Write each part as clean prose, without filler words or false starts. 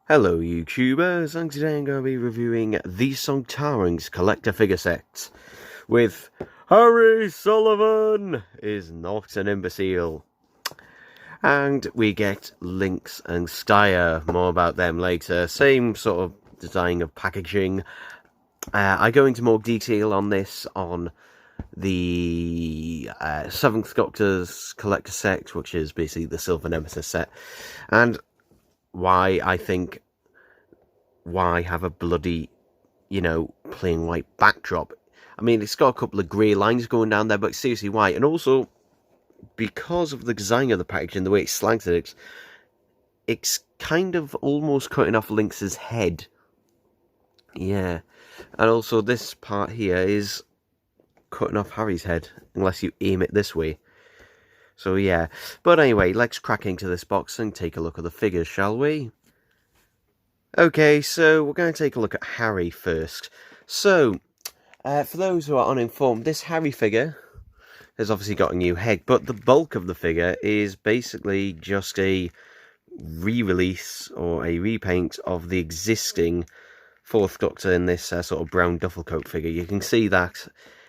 Hello YouTubers, and today I'm going to be reviewing the Sontarans collector figure sets with Harry Sullivan is not an imbecile. And we get Lynx and Steyr, more about them later, same sort of design of packaging. I go into more detail on this on the 7th Doctor's collector set, which is basically the Silver Nemesis set, and why have a bloody, plain white backdrop? I mean, it's got a couple of grey lines going down there, but seriously, why? And also, because of the design of the packaging, the way it's slanted, it's kind of almost cutting off Lynx's head. Yeah. And also, this part here is cutting off Harry's head, unless you aim it this way. So, yeah. But anyway, let's crack into this box and take a look at the figures, shall we? Okay, so we're going to take a look at Harry first. So, for those who are uninformed, this Harry figure has obviously got a new head, but the bulk of the figure is basically just a re-release or a repaint of the existing 4th Doctor in this sort of brown duffel coat figure. You can see that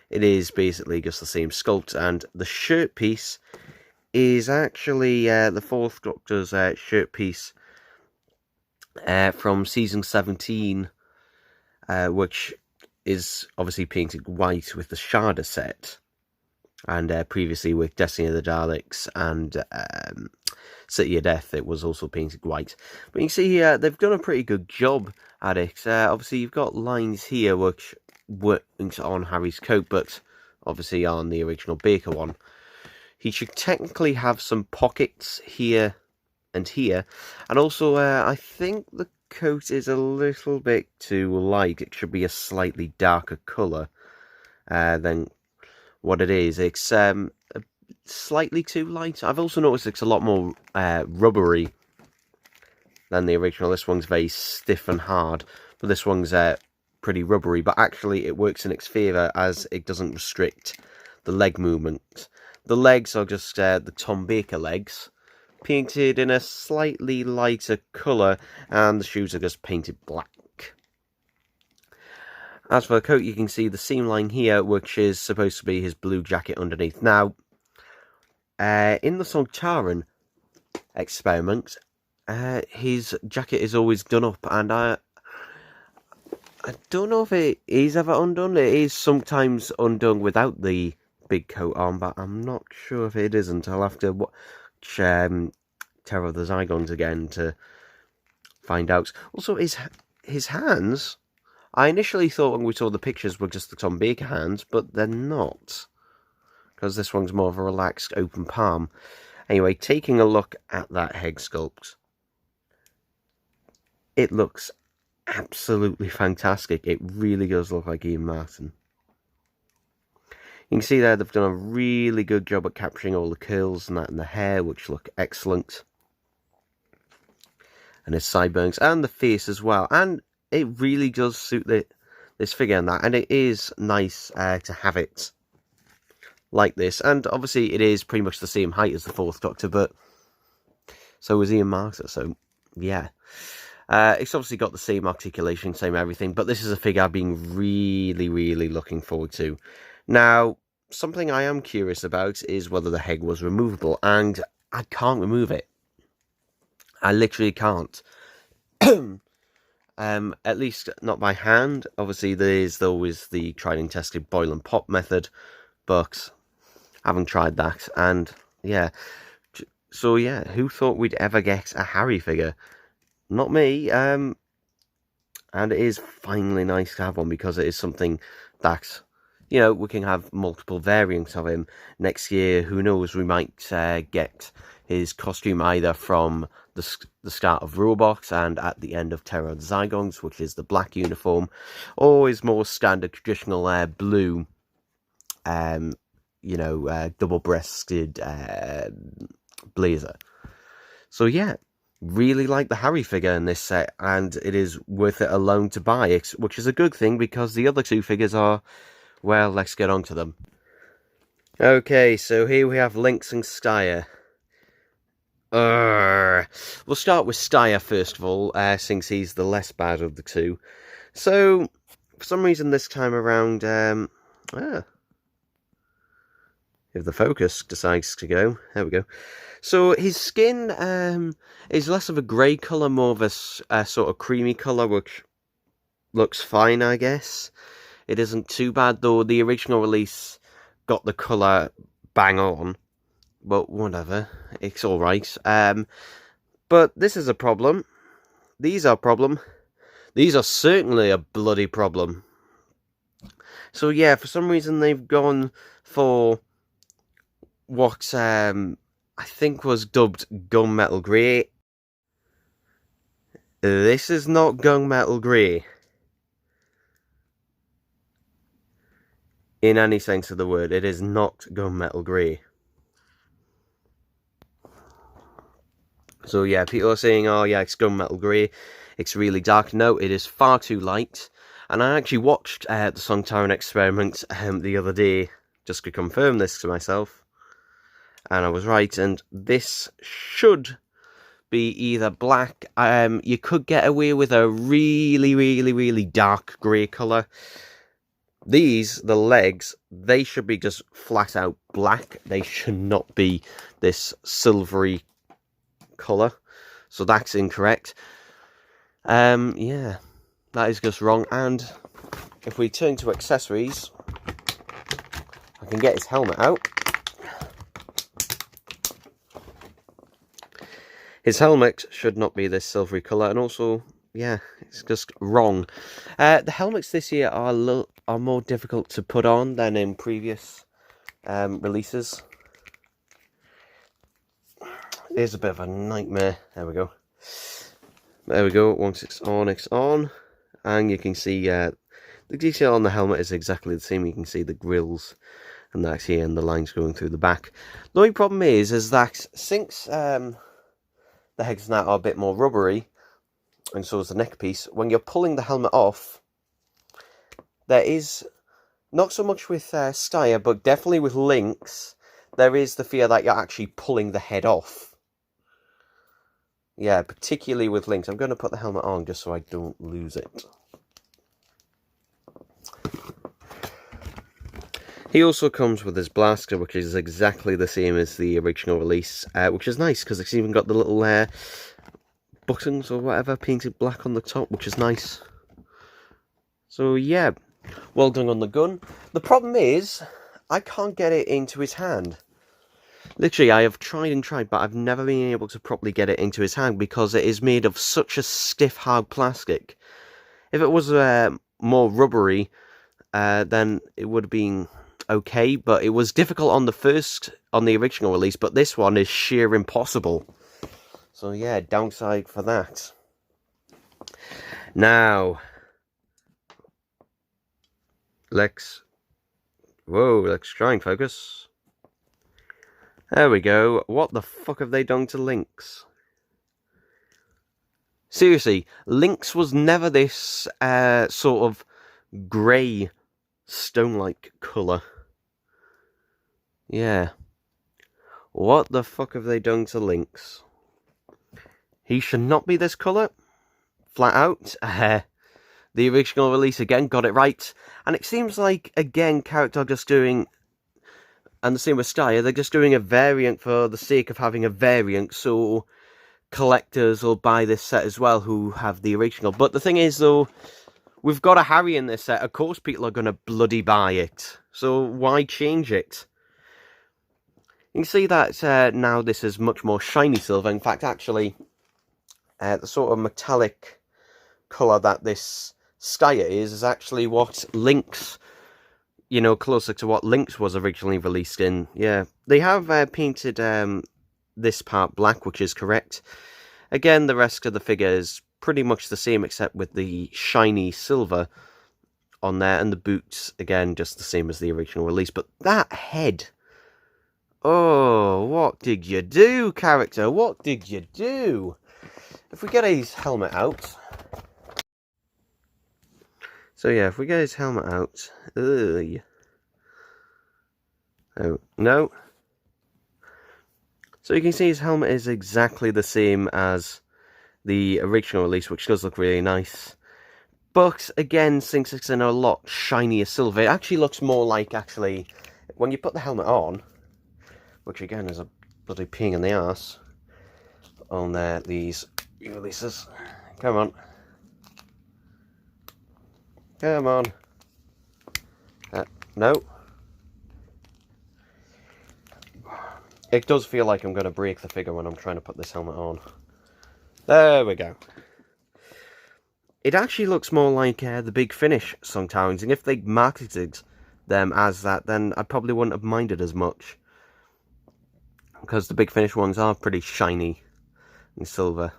it is basically just the same sculpt, and the shirt piece is actually the 4th Doctor's shirt piece from season 17, which is obviously painted white with the Sharda set, and previously with Destiny of the Daleks and City of Death, it was also painted white. But you can see here, they've done a pretty good job at it. Obviously, you've got lines here which weren't on Harry's coat, but obviously on the original Baker one. He should technically have some pockets here and here, and also I think the coat is a little bit too light. It should be a slightly darker colour than what it is. It's slightly too light. I've also noticed it's a lot more rubbery than the original. This one's very stiff and hard, but this one's pretty rubbery, but actually it works in its favour as it doesn't restrict the leg movement. The legs are just the Tom Baker legs, painted in a slightly lighter colour, and the shoes are just painted black. As for the coat, you can see the seam line here, which is supposed to be his blue jacket underneath. Now, in the Sontaran experiment, his jacket is always done up, and I don't know if it is ever undone. It is sometimes undone without the big coat on, but I'm not sure if it isn't. I'll have to watch Terror of the Zygons again to find out. Also, his hands, I initially thought when we saw the pictures were just the Tom Baker hands, but they're not, because this one's more of a relaxed open palm. Anyway, taking a look at that head sculpt, it looks absolutely fantastic. It really does look like Ian Martin. You can see there they've done a really good job at capturing all the curls and that in the hair, which look excellent. And his sideburns and the face as well. And it really does suit this figure and that. And it is nice to have it like this. And obviously it is pretty much the same height as the 4th Doctor, but so is Ian Martin. So, yeah. It's obviously got the same articulation, same everything. But this is a figure I've been really, really looking forward to. Now, something I am curious about is whether the head was removable, and I can't remove it. I literally can't. At least not by hand. Obviously, there's always the tried and tested boil and pop method, but I haven't tried that. And yeah, so yeah, who thought we'd ever get a Harry figure? Not me. And it is finally nice to have one, because it is something that, you know, we can have multiple variants of him. Next year, who knows, we might get his costume either from the start of Robots and at the end of Terror of the Zygons, which is the black uniform, or his more standard traditional blue, double-breasted blazer. So yeah, really like the Harry figure in this set, and it is worth it alone to buy it, which is a good thing, because the other two figures are, well, let's get on to them. Okay, so here we have Lynx and Steyr. We'll start with Steyr first of all, since he's the less bad of the two. So, for some reason this time around, if the focus decides to go, there we go. So his skin is less of a grey colour, more of a sort of creamy colour, which looks fine, I guess. It isn't too bad, though the original release got the colour bang on. But whatever, it's alright. But this is a problem. These are a problem. These are certainly a bloody problem. So yeah, for some reason they've gone for what I think was dubbed gunmetal grey. This is not gunmetal grey. In any sense of the word, it is not gunmetal grey. So yeah, people are saying, oh yeah, it's gunmetal grey, it's really dark. No, it is far too light. And I actually watched the Sontaran experiment the other day, just to confirm this to myself. And I was right, and this should be either black. You could get away with a really dark grey colour. These, the legs, they should be just flat out black. They should not be this silvery colour. So that's incorrect. Yeah, that is just wrong. And if we turn to accessories, I can get his helmet out. His helmet should not be this silvery colour, and also, yeah, it's just wrong. The helmets this year are more difficult to put on than in previous releases. It's a bit of a nightmare. There we go. There we go. Once it's on. And you can see the detail on the helmet is exactly the same. You can see the grills and that's here, and the lines going through the back. The only problem is that since the heads now are a bit more rubbery, and so is the neck piece, when you're pulling the helmet off, there is, not so much with Steyr, but definitely with Lynx, there is the fear that you're actually pulling the head off. Yeah, particularly with Lynx. I'm going to put the helmet on just so I don't lose it. He also comes with his blaster, which is exactly the same as the original release, which is nice because it's even got the little buttons or whatever painted black on the top, which is nice. So yeah, well done on the gun. The problem is, I can't get it into his hand. Literally, I have tried and tried, but I've never been able to properly get it into his hand because it is made of such a stiff, hard plastic. If it was more rubbery, then it would have been okay, but it was difficult on the original release, but this one is sheer impossible. So yeah, downside for that. Now, let's try and focus. There we go. What the fuck have they done to Lynx? Seriously, Lynx was never this sort of grey, stone-like colour. Yeah. What the fuck have they done to Lynx? He should not be this colour. Flat out. The original release again got it right. And it seems like, again, character are just doing... And the same with Steyr, they're just doing a variant for the sake of having a variant, so collectors will buy this set as well who have the original. But the thing is, though, we've got a Harry in this set. Of course people are going to bloody buy it. So why change it? You can see that now this is much more shiny silver. In fact, actually, the sort of metallic colour that this Steyr is actually what Lynx... You know, closer to what Lynx was originally released in. Yeah, they have painted this part black, which is correct. Again, the rest of the figure is pretty much the same, except with the shiny silver on there. And the boots, again, just the same as the original release. But that head... Oh, what did you do, character? What did you do? If we get his helmet out... So yeah, if we get his helmet out... Ugh. Oh, no. So you can see his helmet is exactly the same as the original release, which does look really nice. But again, since it's in a lot shinier silver, it actually looks more like, when you put the helmet on, which again is a bloody pain in the arse on these releases. Come on. Come on. No. It does feel like I'm going to break the figure when I'm trying to put this helmet on. There we go. It actually looks more like the Big Finish Sontarans, and if they marketed them as that, then I probably wouldn't have minded as much. Because the Big Finish ones are pretty shiny and silver.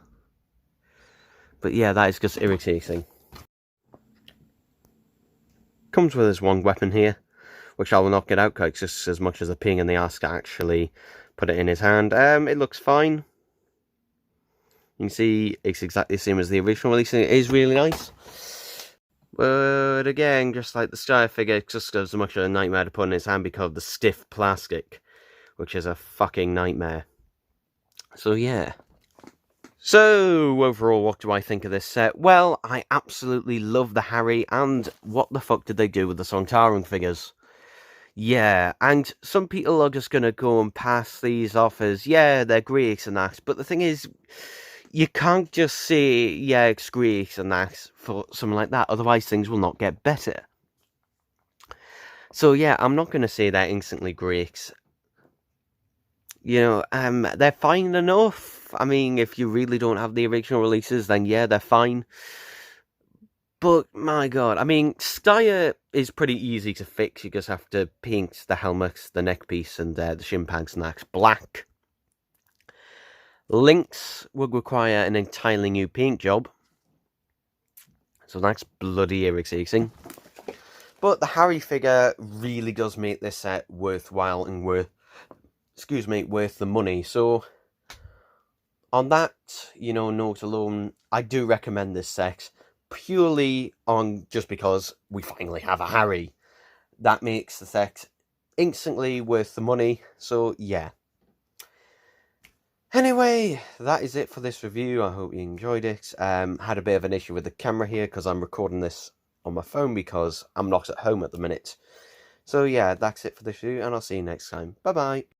But yeah, that is just irritating. Comes with his one weapon here, which I will not get out because it's just as much as a pain in the ass to actually put it in his hand. It looks fine. You can see it's exactly the same as the original release, and it is really nice. But again, just like the Sky figure, it's just as much of a nightmare to put in his hand because of the stiff plastic, which is a fucking nightmare. So yeah. So, overall, what do I think of this set? Well, I absolutely love the Harry, and what the fuck did they do with the Sontaran figures? Yeah, and some people are just going to go and pass these off as, yeah, they're great and that, but the thing is, you can't just say, yeah, it's great and that for something like that, otherwise things will not get better. So yeah, I'm not going to say they're instantly great. You know, they're fine enough. I mean, if you really don't have the original releases, then yeah, they're fine. But, my god, I mean, Steyr is pretty easy to fix. You just have to paint the helmet, the neck piece, and the shin pads and that black. Lynx would require an entirely new paint job. So that's bloody irritating. But the Harry figure really does make this set worthwhile and worth the money. So, on that, note alone, I do recommend this set. Purely on just because we finally have a Harry. That makes the set instantly worth the money. So, yeah. Anyway, that is it for this review. I hope you enjoyed it. Had a bit of an issue with the camera here because I'm recording this on my phone because I'm not at home at the minute. So yeah, that's it for this review, and I'll see you next time. Bye-bye.